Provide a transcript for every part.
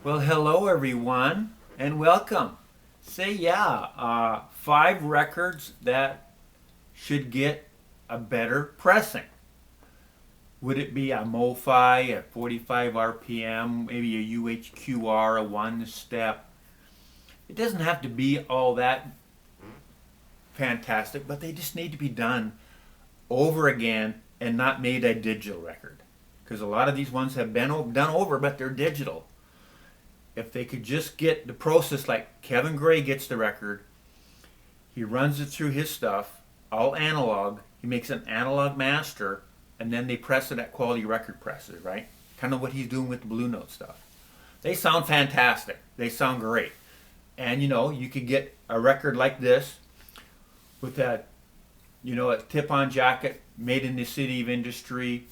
Well, hello everyone, and welcome. Say yeah, 5 records that should get a better pressing. Would it be a MOFI at 45 RPM, maybe a UHQR, a one step? It doesn't have to be all that fantastic, but they just need to be done over again and not made a digital record. Because a lot of these ones have been done over, but they're digital. If they could just get the process like Kevin Gray gets the record, he runs it through his stuff, all analog. He makes an analog master, and then they press it at quality record presses, right? Kind of what he's doing with the Blue Note stuff. They sound fantastic. They sound great. And you could get a record like this with that, a tip-on jacket made in the city of industry,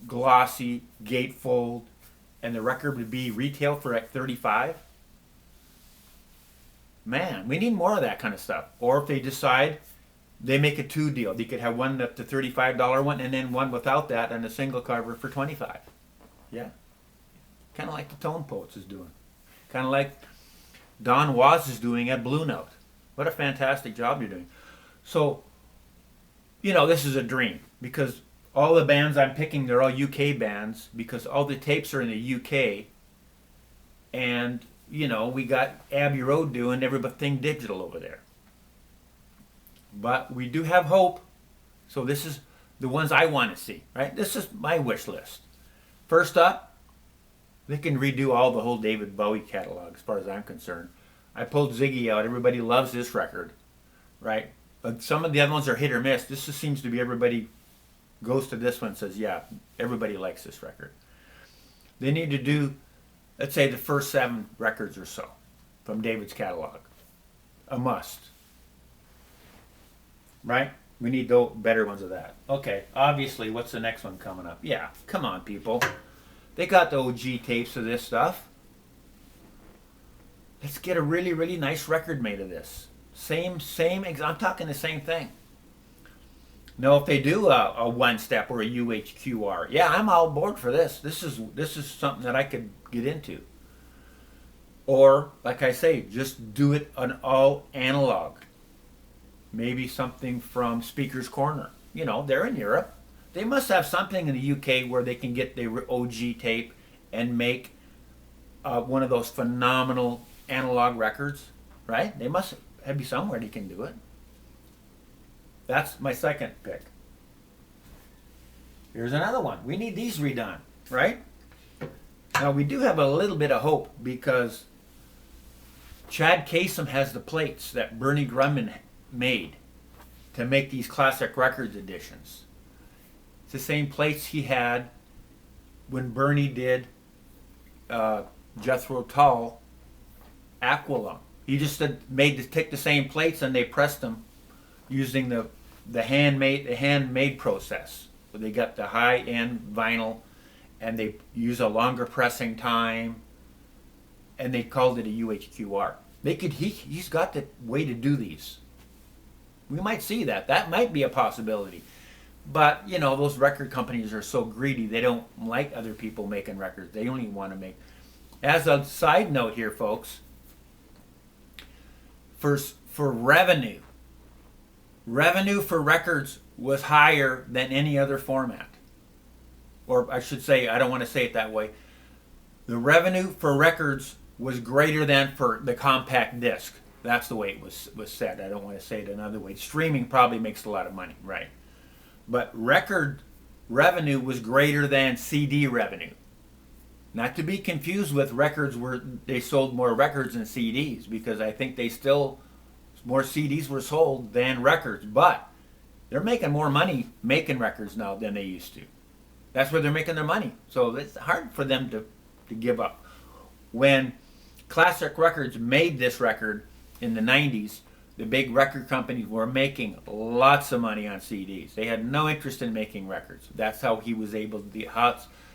glossy, gatefold, and the record would be retail for like 35. Man, we need more of that kind of stuff. Or if they decide they make a two deal, they could have one at the $35 one and then one without that and a single cover for 25. Yeah, kind of like the Tone Poets is doing, kind of like Don Was is doing at Blue Note. What a fantastic job you're doing. So, this is a dream because all the bands I'm picking, they're all UK bands because all the tapes are in the UK. And, we got Abbey Road doing everything digital over there. But we do have hope. So this is the ones I want to see, right? This is my wish list. First up, they can redo all the whole David Bowie catalog as far as I'm concerned. I pulled Ziggy out. Everybody loves this record, right? But some of the other ones are hit or miss. This just seems to be everybody goes to this one and says, yeah, everybody likes this record. They need to do, let's say, the first 7 records or so from David's catalog. A must. Right? We need the better ones of that. Okay, obviously, what's the next one coming up? Yeah, come on, people. They got the OG tapes of this stuff. Let's get a really, really nice record made of this. I'm talking the same thing. No, if they do a one step or a UHQR, yeah, I'm all aboard for this. This is something that I could get into. Or, like I say, just do it on all analog. Maybe something from Speaker's Corner. They're in Europe. They must have something in the UK where they can get the OG tape and make one of those phenomenal analog records, right? They must have be somewhere they can do it. That's my second pick. Here's another one. We need these redone, right? Now we do have a little bit of hope because Chad Kasem has the plates that Bernie Grumman made to make these classic records editions. It's the same plates he had when Bernie did Jethro Tull Aqualung. He just take the same plates and they pressed them using the handmade process. So they got the high end vinyl, and they use a longer pressing time, and they called it a UHQR. He's got the way to do these. We might see that. That might be a possibility. But those record companies are so greedy. They don't like other people making records. They only want to make. As a side note here, folks, for revenue for records was higher than any other format. Or I should say, I don't want to say it that way. The revenue for records was greater than for the compact disc. That's the way it was said. I don't want to say it another way. Streaming probably makes a lot of money, right? But record revenue was greater than CD revenue. Not to be confused with records where they sold more records than CDs, because I think more CDs were sold than records. But they're making more money making records now than they used to. That's where they're making their money. So it's hard for them to give up. When Classic Records made this record in the 90s, the big record companies were making lots of money on CDs. They had no interest in making records. That's how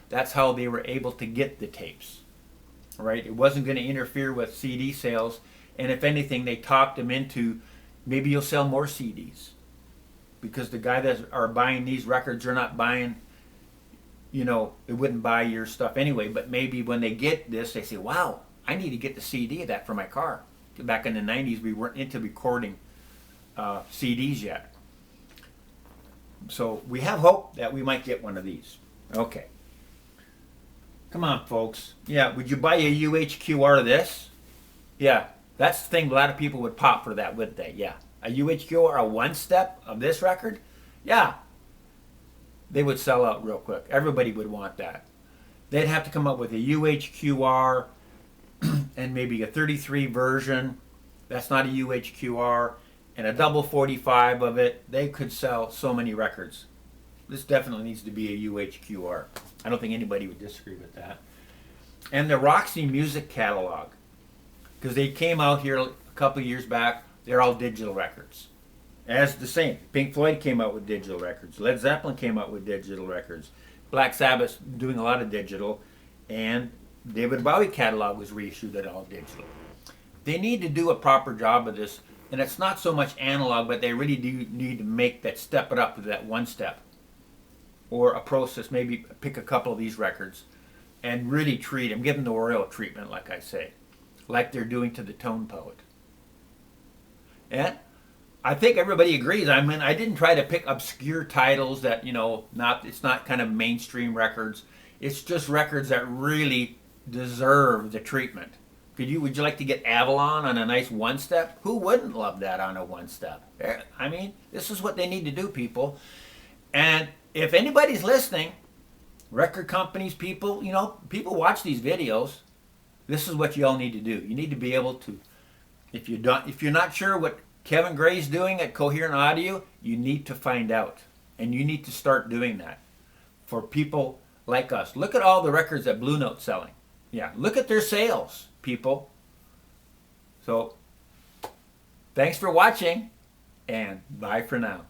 that's how they were able to get the tapes. Right? It wasn't going to interfere with CD sales, and if anything, they talked them into maybe you'll sell more CDs because the guy that are buying these records are not buying it wouldn't buy your stuff anyway. But maybe when they get this, they say, "Wow, I need to get the CD of that for my car." Back in the '90s, we weren't into recording CDs yet, so we have hope that we might get one of these. Okay, come on, folks. Yeah, would you buy a UHQR of this? Yeah, that's the thing. A lot of people would pop for that, wouldn't they? Yeah, a UHQR, a One Step of this record. Yeah, they would sell out real quick. Everybody would want that. They'd have to come up with a UHQR and maybe a 33 version. That's not a UHQR. And a double 45 of it. They could sell so many records. This definitely needs to be a UHQR. I don't think anybody would disagree with that. And the Roxy Music Catalog, because they came out here a couple of years back, they're all digital records. As the same. Pink Floyd came out with digital records. Led Zeppelin came out with digital records. Black Sabbath doing a lot of digital. And David Bowie catalog was reissued at all digital. They need to do a proper job of this. And it's not so much analog, but they really do need to make that, step it up to that One Step. Or a process, maybe pick a couple of these records and really treat them, give them the royal treatment, like I say. Like they're doing to the Tone Poet. And I think everybody agrees. I mean, I didn't try to pick obscure titles that, it's not kind of mainstream records. It's just records that really deserve the treatment. Would you like to get Avalon on a nice One Step? Who wouldn't love that on a One Step? I mean, this is what they need to do, people. And if anybody's listening, record companies, people, people watch these videos. This is what you all need to do. You need to be able to, if you're not sure what Kevin Gray's doing at Coherent Audio, you need to find out. And you need to start doing that for people like us. Look at all the records that Blue Note's selling. Yeah, look at their sales, people. So, thanks for watching, and bye for now.